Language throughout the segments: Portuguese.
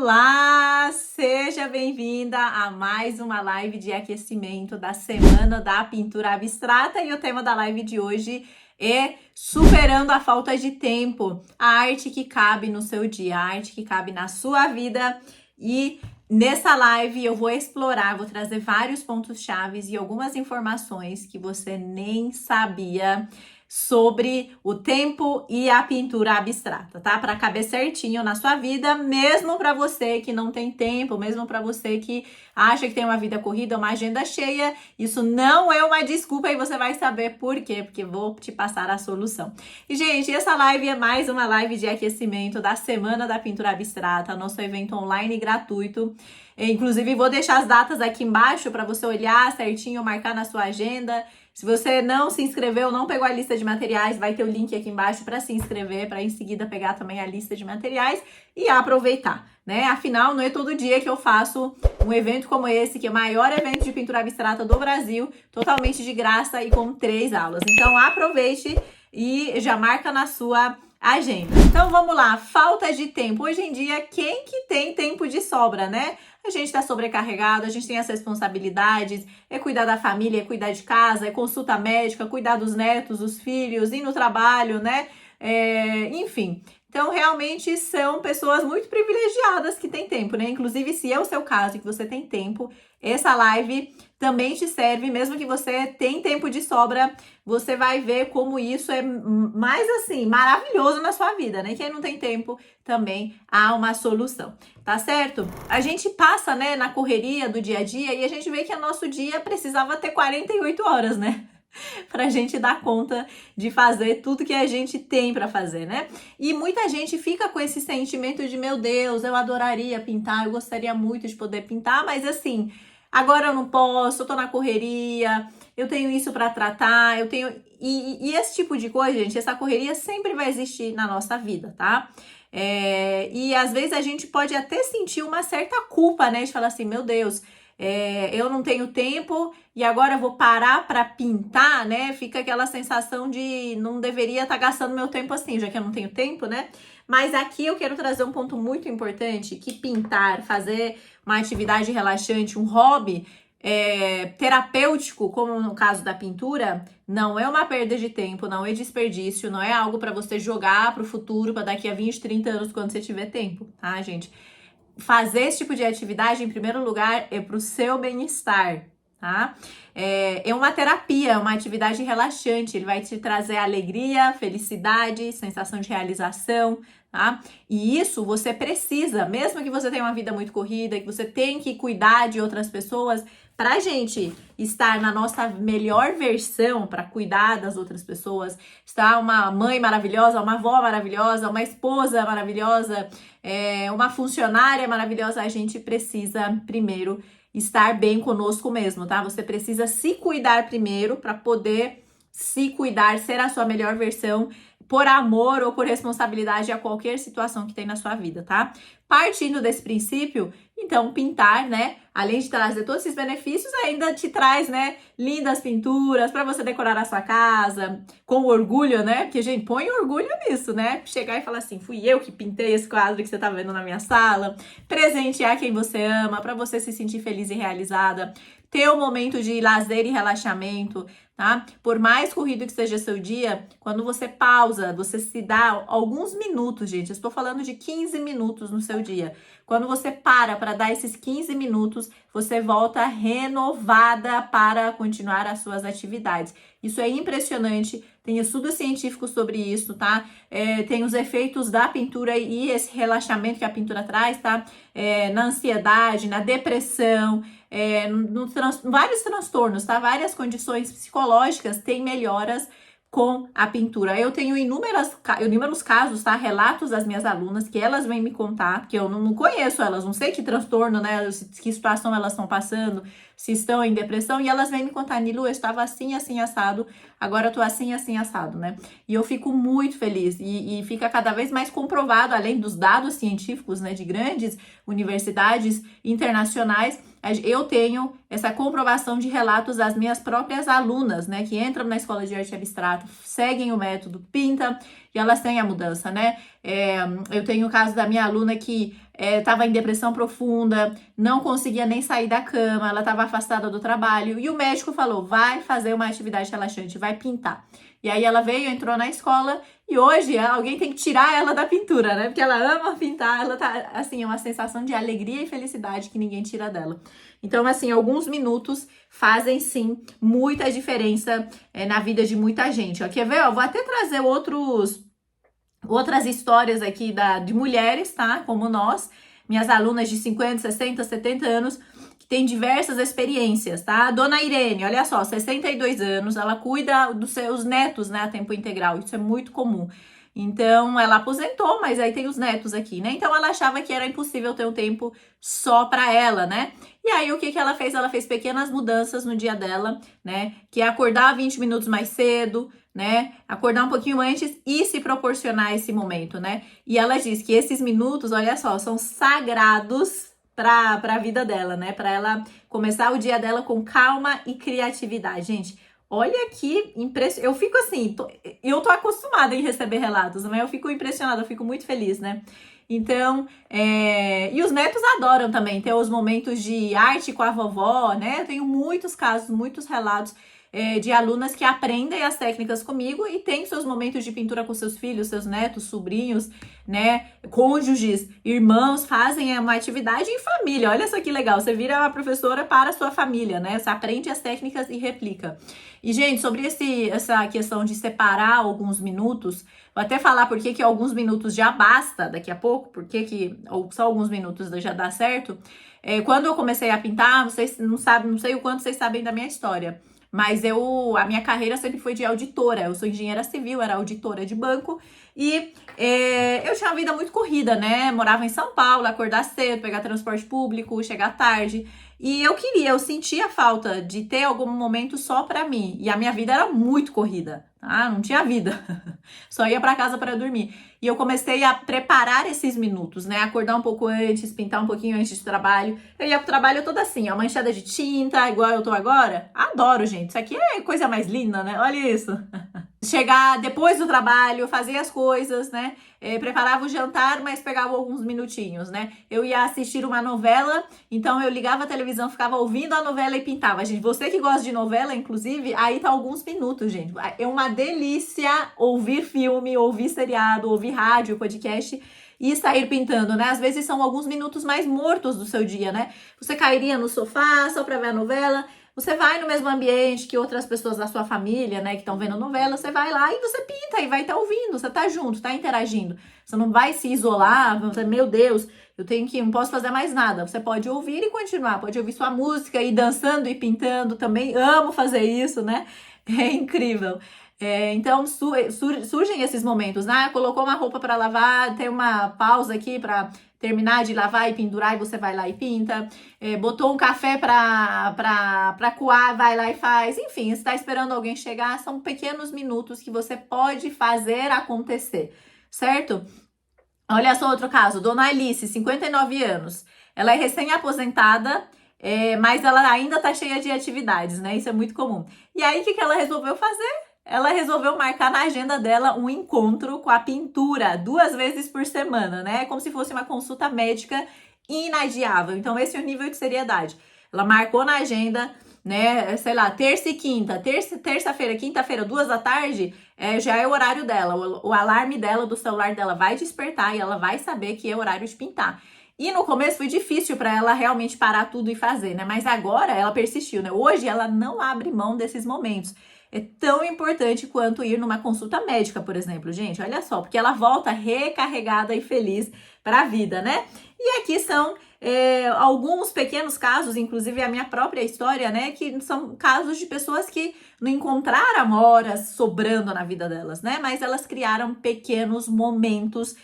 Olá! Seja bem-vinda a mais uma live de aquecimento da Semana da Pintura Abstrata e o tema da live de hoje é Superando a Falta de Tempo, a arte que cabe no seu dia, a arte que cabe na sua vida. E nessa live eu vou explorar, vou trazer vários pontos chaves e algumas informações que você nem sabia sobre o tempo e a pintura abstrata, tá? Para caber certinho na sua vida, mesmo para você que não tem tempo, mesmo para você que acha que tem uma vida corrida, uma agenda cheia, isso não é uma desculpa e você vai saber por quê, porque vou te passar a solução. E, gente, essa live é mais uma live de aquecimento da Semana da Pintura Abstrata, nosso evento online gratuito. Inclusive, vou deixar as datas aqui embaixo para você olhar certinho, marcar na sua agenda. Se você não se inscreveu, não pegou a lista de materiais, vai ter o link aqui embaixo para se inscrever, para em seguida pegar também a lista de materiais e aproveitar, né? Afinal, não é todo dia que eu faço um evento como esse, que é o maior evento de pintura abstrata do Brasil, totalmente de graça e com 3 aulas. Então, aproveite e já marca na sua agenda. Então, vamos lá. Falta de tempo. Hoje em dia, quem que tem tempo de sobra, né? A gente tá sobrecarregado, a gente tem as responsabilidades, é cuidar da família, é cuidar de casa, é consulta médica, cuidar dos netos, dos filhos, ir no trabalho, né? Enfim. Então, realmente são pessoas muito privilegiadas que têm tempo, né? Inclusive, se é o seu caso e que você tem tempo, essa live também te serve, mesmo que você tenha tempo de sobra, você vai ver como isso é mais assim, maravilhoso na sua vida, né? Quem não tem tempo, também há uma solução, tá certo? A gente passa, né, na correria do dia a dia e a gente vê que o nosso dia precisava ter 48 horas, né? Pra gente dar conta de fazer tudo que a gente tem para fazer, né? E muita gente fica com esse sentimento de, meu Deus, eu adoraria pintar, eu gostaria muito de poder pintar, mas assim, agora eu não posso, eu tô na correria, eu tenho isso para tratar, eu tenho... E esse tipo de coisa, gente, essa correria sempre vai existir na nossa vida, tá? E às vezes a gente pode até sentir uma certa culpa, né? De falar assim, meu Deus, eu não tenho tempo e agora eu vou parar para pintar, né? Fica aquela sensação de não deveria estar gastando meu tempo assim, já que eu não tenho tempo, né? Mas aqui eu quero trazer um ponto muito importante, que pintar, fazer uma atividade relaxante, um hobby terapêutico, como no caso da pintura, não é uma perda de tempo, não é desperdício, não é algo para você jogar para o futuro, para daqui a 20, 30 anos, quando você tiver tempo, tá, gente? Fazer esse tipo de atividade, em primeiro lugar, é para o seu bem-estar, tá? É uma terapia, é uma atividade relaxante, ele vai te trazer alegria, felicidade, sensação de realização, tá? E isso você precisa, mesmo que você tenha uma vida muito corrida, que você tenha que cuidar de outras pessoas, pra gente estar na nossa melhor versão, para cuidar das outras pessoas, estar uma mãe maravilhosa, uma avó maravilhosa, uma esposa maravilhosa, uma funcionária maravilhosa, a gente precisa primeiro estar bem conosco mesmo, tá? Você precisa se cuidar primeiro para poder se cuidar, ser a sua melhor versão, por amor ou por responsabilidade a qualquer situação que tem na sua vida, tá? Partindo desse princípio, então pintar, né, além de trazer todos esses benefícios, ainda te traz, né, lindas pinturas para você decorar a sua casa, com orgulho, né? Porque, gente, põe orgulho nisso, né? Chegar e falar assim, fui eu que pintei esse quadro que você tá vendo na minha sala, presentear quem você ama, para você se sentir feliz e realizada, ter um momento de lazer e relaxamento, tá? Por mais corrido que seja seu dia, quando você pausa, você se dá alguns minutos, gente, eu estou falando de 15 minutos no seu dia. Quando você para dar esses 15 minutos, você volta renovada para continuar as suas atividades. Isso é impressionante, tem estudos científicos sobre isso, tá? Tem os efeitos da pintura e esse relaxamento que a pintura traz, tá? Na ansiedade, na depressão, vários transtornos, tá? Várias condições psicológicas têm melhoras com a pintura. Eu tenho inúmeros casos, tá? Relatos das minhas alunas que elas vêm me contar, que eu não conheço elas, não sei que transtorno, né? Que situação elas estão passando, se estão em depressão, e elas vêm me contar, Nilu, eu estava assim, assim, assado, agora eu tô assim, assim, assado, né? E eu fico muito feliz, e fica cada vez mais comprovado, além dos dados científicos, né, de grandes universidades internacionais, eu tenho essa comprovação de relatos das minhas próprias alunas, né, que entram na escola de arte abstrata, seguem o método, pintam, e elas têm a mudança, né? Eu tenho o caso da minha aluna que estava em depressão profunda, não conseguia nem sair da cama, ela estava afastada do trabalho, e o médico falou, vai fazer uma atividade relaxante, vai pintar. E aí ela veio, entrou na escola, e hoje alguém tem que tirar ela da pintura, né? Porque ela ama pintar, ela tá, assim, é uma sensação de alegria e felicidade que ninguém tira dela. Então, assim, alguns minutos fazem, sim, muita diferença na vida de muita gente. Ó, quer ver? Ó, vou até trazer outras histórias aqui de mulheres, tá? Como nós, minhas alunas de 50, 60, 70 anos, que têm diversas experiências, tá? Dona Irene, olha só, 62 anos, ela cuida dos seus netos, né, a tempo integral, isso é muito comum. Então, ela aposentou, mas aí tem os netos aqui, né? Então, ela achava que era impossível ter um tempo só para ela, né? E aí, o que ela fez? Ela fez pequenas mudanças no dia dela, né? Que é acordar 20 minutos mais cedo, né? Acordar um pouquinho antes e se proporcionar esse momento, né? E ela diz que esses minutos, olha só, são sagrados para a vida dela, né? Para ela começar o dia dela com calma e criatividade. Gente, olha que impressionante. Eu fico assim, eu tô acostumada em receber relatos, mas eu fico impressionada, eu fico muito feliz, né? Então, e os netos adoram também ter os momentos de arte com a vovó, né? Eu tenho muitos casos, muitos relatos de alunas que aprendem as técnicas comigo e tem seus momentos de pintura com seus filhos, seus netos, sobrinhos, né? Cônjuges, irmãos, fazem uma atividade em família. Olha só que legal, você vira uma professora para a sua família, né? Você aprende as técnicas e replica. E, gente, sobre essa questão de separar alguns minutos, vou até falar por que alguns minutos já basta daqui a pouco, ou só alguns minutos já dá certo. Quando eu comecei a pintar, vocês não sabem, não sei o quanto vocês sabem da minha história, mas a minha carreira sempre foi de auditora. Eu sou engenheira civil, era auditora de banco e eu tinha uma vida muito corrida, né? Morava em São Paulo, acordar cedo, pegar transporte público, chegar tarde. E eu sentia falta de ter algum momento só pra mim. E a minha vida era muito corrida, tá? Não tinha vida. Só ia pra casa pra dormir. E eu comecei a preparar esses minutos, né? Acordar um pouco antes, pintar um pouquinho antes do trabalho. Eu ia pro trabalho toda assim, ó, manchada de tinta, igual eu tô agora. Adoro, gente. Isso aqui é coisa mais linda, né? Olha isso. Chegar depois do trabalho, fazer as coisas, né? Preparava o jantar, mas pegava alguns minutinhos, né? Eu ia assistir uma novela, então eu ligava a televisão, ficava ouvindo a novela e pintava. Gente, você que gosta de novela, inclusive, aí tá alguns minutos, gente. É uma delícia ouvir filme, ouvir seriado, ouvir rádio, podcast e sair pintando, né? Às vezes são alguns minutos mais mortos do seu dia, né? Você cairia no sofá só pra ver a novela. Você vai no mesmo ambiente que outras pessoas da sua família, né, que estão vendo novela, você vai lá e você pinta e vai estar ouvindo, você tá junto, tá interagindo. Você não vai se isolar, você, meu Deus, não posso fazer mais nada. Você pode ouvir e continuar, pode ouvir sua música e dançando e pintando também. Amo fazer isso, né? É incrível. Então surgem esses momentos, né? Colocou uma roupa para lavar, tem uma pausa aqui para terminar de lavar e pendurar e você vai lá e pinta. Botou um café para coar, vai lá e faz. Enfim, está esperando alguém chegar, são pequenos minutos que você pode fazer acontecer, certo? Olha só outro caso, Dona Alice, 59 anos. Ela é recém-aposentada, mas ela ainda tá cheia de atividades, né? Isso é muito comum. E aí, o que ela resolveu fazer? Ela resolveu marcar na agenda dela um encontro com a pintura 2 vezes por semana, né? Como se fosse uma consulta médica inadiável. Então, esse é o nível de seriedade. Ela marcou na agenda, né? Sei lá, terça e quinta. Terça-feira, quinta-feira, 2 da tarde, já é o horário dela. O alarme dela, do celular dela, vai despertar e ela vai saber que é horário de pintar. E no começo foi difícil para ela realmente parar tudo e fazer, né? Mas agora ela persistiu, né? Hoje ela não abre mão desses momentos. É tão importante quanto ir numa consulta médica, por exemplo, gente, olha só, porque ela volta recarregada e feliz para a vida, né? E aqui são alguns pequenos casos, inclusive a minha própria história, né? Que são casos de pessoas que não encontraram horas sobrando na vida delas, né? Mas elas criaram pequenos momentos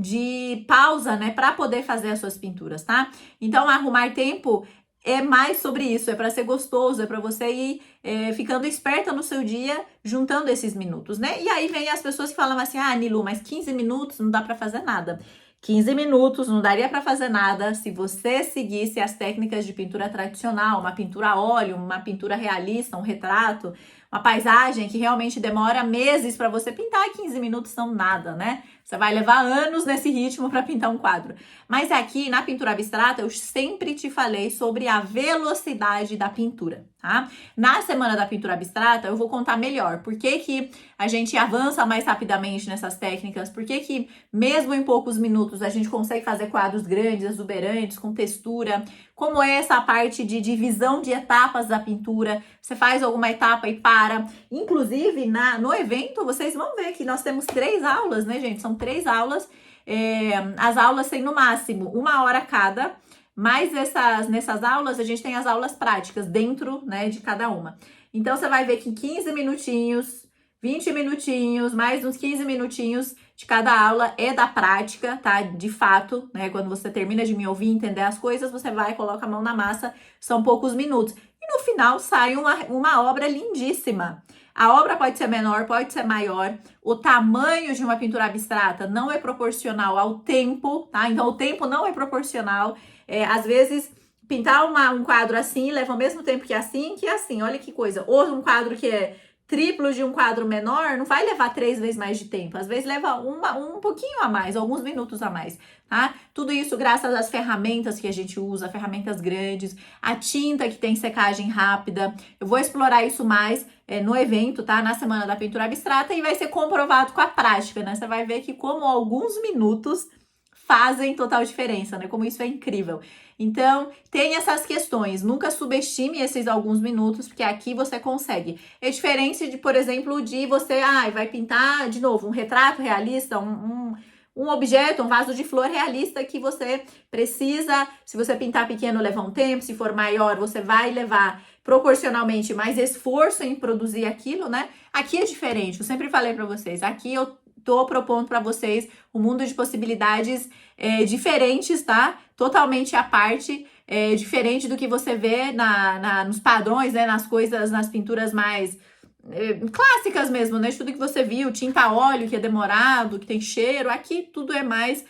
de pausa, né? Para poder fazer as suas pinturas, tá? Então, arrumar tempo é mais sobre isso, é para ser gostoso, é para você ir ficando esperta no seu dia, juntando esses minutos, né? E aí vem as pessoas que falam assim, Nilu, mas 15 minutos não dá para fazer nada. 15 minutos não daria para fazer nada se você seguisse as técnicas de pintura tradicional, uma pintura a óleo, uma pintura realista, um retrato, uma paisagem que realmente demora meses para você pintar, e 15 minutos são nada, né? Você vai levar anos nesse ritmo para pintar um quadro. Mas aqui na pintura abstrata eu sempre te falei sobre a velocidade da pintura, tá? Na semana da pintura abstrata eu vou contar melhor por que a gente avança mais rapidamente nessas técnicas, por que mesmo em poucos minutos a gente consegue fazer quadros grandes, exuberantes, com textura, como é essa parte de divisão de etapas da pintura. Você faz alguma etapa e para. Inclusive, no evento, vocês vão ver que nós temos 3 aulas, né, gente? São 3 aulas. As aulas têm no máximo 1 hora cada, mas nessas aulas a gente tem as aulas práticas dentro, né, de cada uma. Então, você vai ver que em 15 minutinhos, 20 minutinhos, mais uns 15 minutinhos de cada aula é da prática, tá? De fato, né? Quando você termina de me ouvir, entender as coisas, você vai e coloca a mão na massa, são poucos minutos. E no final sai uma obra lindíssima. A obra pode ser menor, pode ser maior. O tamanho de uma pintura abstrata não é proporcional ao tempo, tá? Então, o tempo não é proporcional. Às vezes, pintar um quadro assim leva o mesmo tempo que assim. Olha que coisa. Ou um quadro que é triplo de um quadro menor, não vai levar 3 vezes mais de tempo. Às vezes leva um pouquinho a mais, alguns minutos a mais, tá? Tudo isso graças às ferramentas que a gente usa, ferramentas grandes, a tinta que tem secagem rápida. Eu vou explorar isso mais no evento, tá? Na Semana da Pintura Abstrata, e vai ser comprovado com a prática, né? Você vai ver que como alguns minutos fazem total diferença, né? Como isso é incrível. Então, tem essas questões. Nunca subestime esses alguns minutos, porque aqui você consegue. É diferente de, por exemplo, de você, vai pintar, de novo, um retrato realista, um objeto, um vaso de flor realista que você precisa, se você pintar pequeno, levar um tempo, se for maior, você vai levar proporcionalmente mais esforço em produzir aquilo, né? Aqui é diferente, eu sempre falei para vocês, aqui eu tô propondo para vocês um mundo de possibilidades diferentes, tá? Totalmente à parte, diferente do que você vê nos padrões, né? Nas coisas, nas pinturas mais clássicas mesmo, né? Tudo que você viu, tinta a óleo, que é demorado, que tem cheiro. Aqui tudo é mais,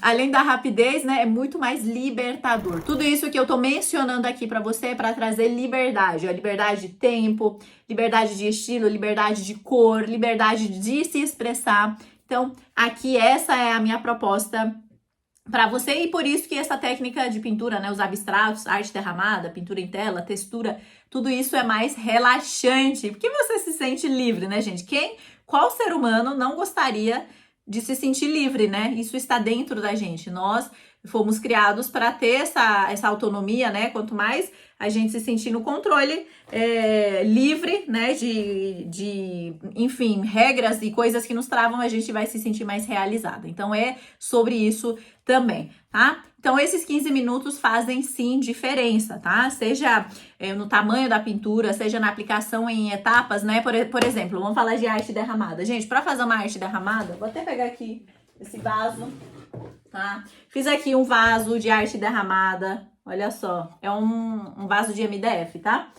além da rapidez, né? É muito mais libertador. Tudo isso que eu tô mencionando aqui para você é para trazer liberdade. Liberdade de tempo, liberdade de estilo, liberdade de cor, liberdade de se expressar. Então, aqui essa é a minha proposta para você, e por isso que essa técnica de pintura, né, os abstratos, arte derramada, pintura em tela, textura, tudo isso é mais relaxante, porque você se sente livre, né, gente? Qual ser humano não gostaria de se sentir livre, né? Isso está dentro da gente. Nós fomos criados para ter essa autonomia, né? Quanto mais a gente se sentir no controle, livre, né? Enfim, regras e coisas que nos travam, a gente vai se sentir mais realizada. Então, é sobre isso também, tá? Então, esses 15 minutos fazem sim diferença, tá? Seja no tamanho da pintura, seja na aplicação em etapas, né? Por exemplo, vamos falar de arte derramada. Gente, para fazer uma arte derramada, vou até pegar aqui esse vaso, tá? Fiz aqui um vaso de arte derramada, olha só. É um vaso de MDF, tá?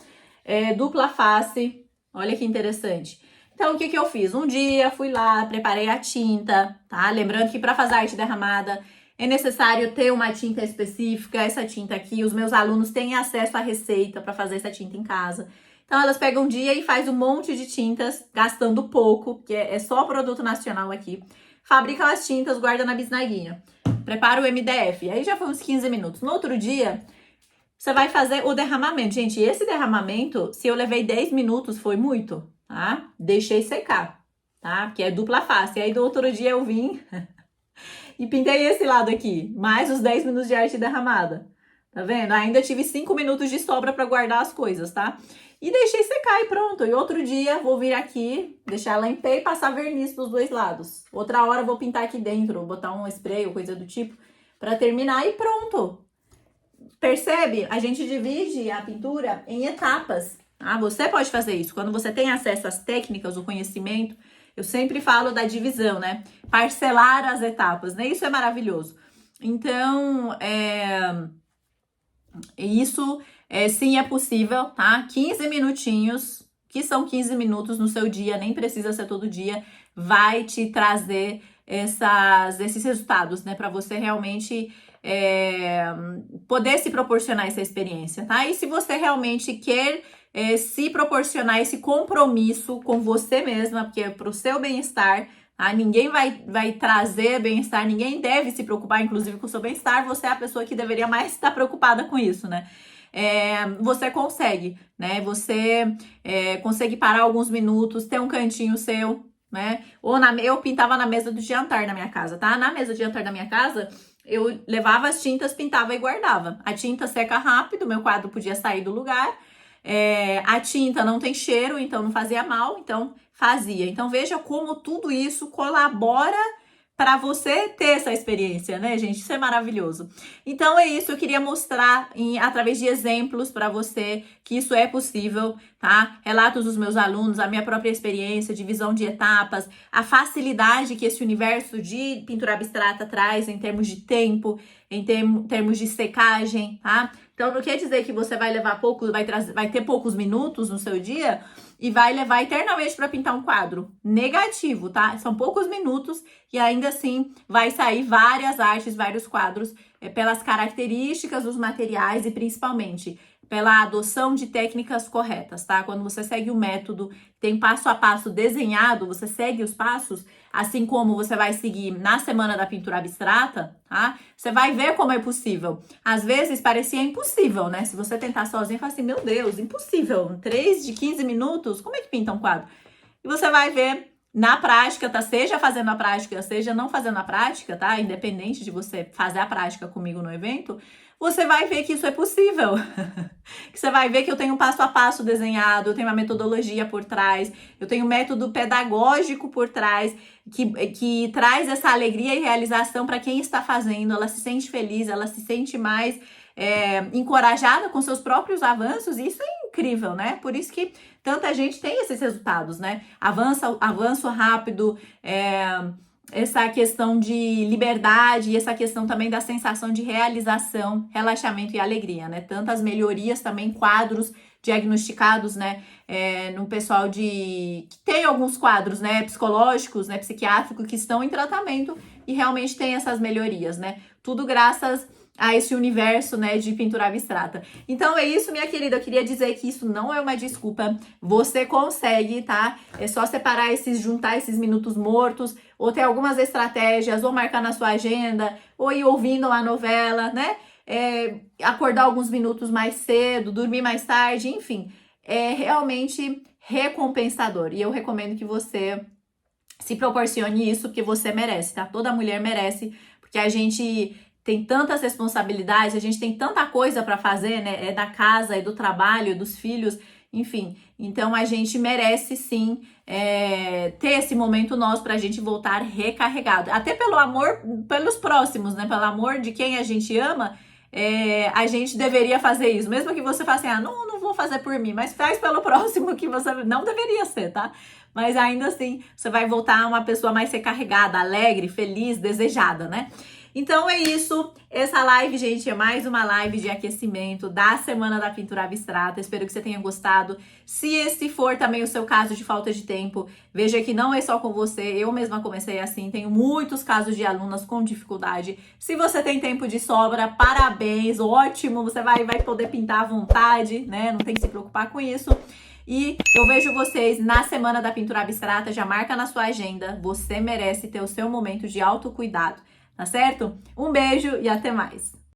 Dupla face, olha que interessante. Então, o que eu fiz? Um dia, fui lá, preparei a tinta, tá? Lembrando que para fazer arte derramada, é necessário ter uma tinta específica, essa tinta aqui. Os meus alunos têm acesso à receita para fazer essa tinta em casa. Então, elas pegam um dia e faz um monte de tintas, gastando pouco, porque é só produto nacional aqui. Fabricam as tintas, guarda na bisnaguinha. Prepara o MDF. Aí já foi uns 15 minutos. No outro dia, você vai fazer o derramamento. Gente, esse derramamento, se eu levei 10 minutos, foi muito, tá? Deixei secar, tá? Porque é dupla face. Aí, do outro dia, eu vim... e pintei esse lado aqui, mais os 10 minutos de arte derramada. Tá vendo? Ainda tive 5 minutos de sobra para guardar as coisas, tá? E deixei secar e pronto. E outro dia vou vir aqui, deixar ela em pé e passar verniz dos 2 lados. Outra hora vou pintar aqui dentro, vou botar um spray ou coisa do tipo para terminar e pronto. Percebe? A gente divide a pintura em etapas. Ah, você pode fazer isso. Quando você tem acesso às técnicas, o conhecimento, eu sempre falo da divisão, né? Parcelar as etapas, né? Isso é maravilhoso. Então, isso sim é possível, tá? 15 minutinhos, que são 15 minutos no seu dia, nem precisa ser todo dia, vai te trazer esses resultados, né? Para você realmente poder se proporcionar essa experiência, tá? E se você realmente quer se proporcionar esse compromisso com você mesma, porque é para o seu bem-estar, tá? Ninguém vai trazer bem-estar, ninguém deve se preocupar, inclusive, com o seu bem-estar, você é a pessoa que deveria mais estar preocupada com isso, né? Você consegue, né? Você consegue parar alguns minutos, ter um cantinho seu, né? Eu pintava na mesa do jantar na minha casa, tá? Na mesa do jantar da minha casa, eu levava as tintas, pintava e guardava. A tinta seca rápido, meu quadro podia sair do lugar. A tinta não tem cheiro, então não fazia mal, então fazia. Então veja como tudo isso colabora para você ter essa experiência, né, gente? Isso é maravilhoso. Então é isso, eu queria mostrar através de exemplos para você que isso é possível, tá? Relatos dos meus alunos, a minha própria experiência, divisão de etapas, a facilidade que esse universo de pintura abstrata traz em termos de tempo, em termos de secagem, tá? Então não quer dizer que você vai levar vai ter poucos minutos no seu dia e vai levar eternamente para pintar um quadro. Negativo, tá? São poucos minutos e ainda assim vai sair várias artes, vários quadros pelas características dos materiais e principalmente pela adoção de técnicas corretas, tá? Quando você segue o método, tem passo a passo desenhado, você segue os passos, assim como você vai seguir na Semana da Pintura Abstrata, tá? Você vai ver como é possível. Às vezes parecia impossível, né? Se você tentar sozinho, fala assim, meu Deus, impossível. 3 de 15 minutos, como é que pinta um quadro? E você vai ver na prática, tá? Seja fazendo a prática, seja não fazendo a prática, tá? Independente de você fazer a prática comigo no evento, você vai ver que isso é possível. Que você vai ver que eu tenho um passo a passo desenhado, eu tenho uma metodologia por trás, eu tenho um método pedagógico por trás, que traz essa alegria e realização para quem está fazendo, ela se sente feliz, ela se sente mais encorajada com seus próprios avanços, e isso é incrível, né? Por isso que tanta gente tem esses resultados, né? Avanço rápido, essa questão de liberdade e essa questão também da sensação de realização, relaxamento e alegria, né? Tantas melhorias também, quadros diagnosticados, né? No pessoal que tem alguns quadros, né? Psicológicos, né? Psiquiátricos que estão em tratamento e realmente tem essas melhorias, né? Tudo graças a esse universo, né, de pintura abstrata. Então é isso, minha querida, eu queria dizer que isso não é uma desculpa, você consegue, tá? É só juntar esses minutos mortos, ou ter algumas estratégias, ou marcar na sua agenda, ou ir ouvindo uma novela, né? Acordar alguns minutos mais cedo, dormir mais tarde, enfim, é realmente recompensador, e eu recomendo que você se proporcione isso, porque você merece, tá? Toda mulher merece, porque a gente tem tantas responsabilidades, a gente tem tanta coisa para fazer, né? É da casa, é do trabalho, é dos filhos, enfim. Então a gente merece sim ter esse momento nosso pra gente voltar recarregado. Até pelo amor pelos próximos, né? Pelo amor de quem a gente ama, a gente deveria fazer isso. Mesmo que você faça assim, não vou fazer por mim, mas faz pelo próximo, que você não deveria ser, tá? Mas ainda assim, você vai voltar uma pessoa mais recarregada, alegre, feliz, desejada, né? Então é isso, essa live, gente, é mais uma live de aquecimento da Semana da Pintura Abstrata. Espero que você tenha gostado. Se esse for também o seu caso de falta de tempo, veja que não é só com você, eu mesma comecei assim, tenho muitos casos de alunas com dificuldade. Se você tem tempo de sobra, parabéns, ótimo, você vai poder pintar à vontade, né? Não tem que se preocupar com isso. E eu vejo vocês na Semana da Pintura Abstrata, já marca na sua agenda, você merece ter o seu momento de autocuidado. Tá certo? Um beijo e até mais!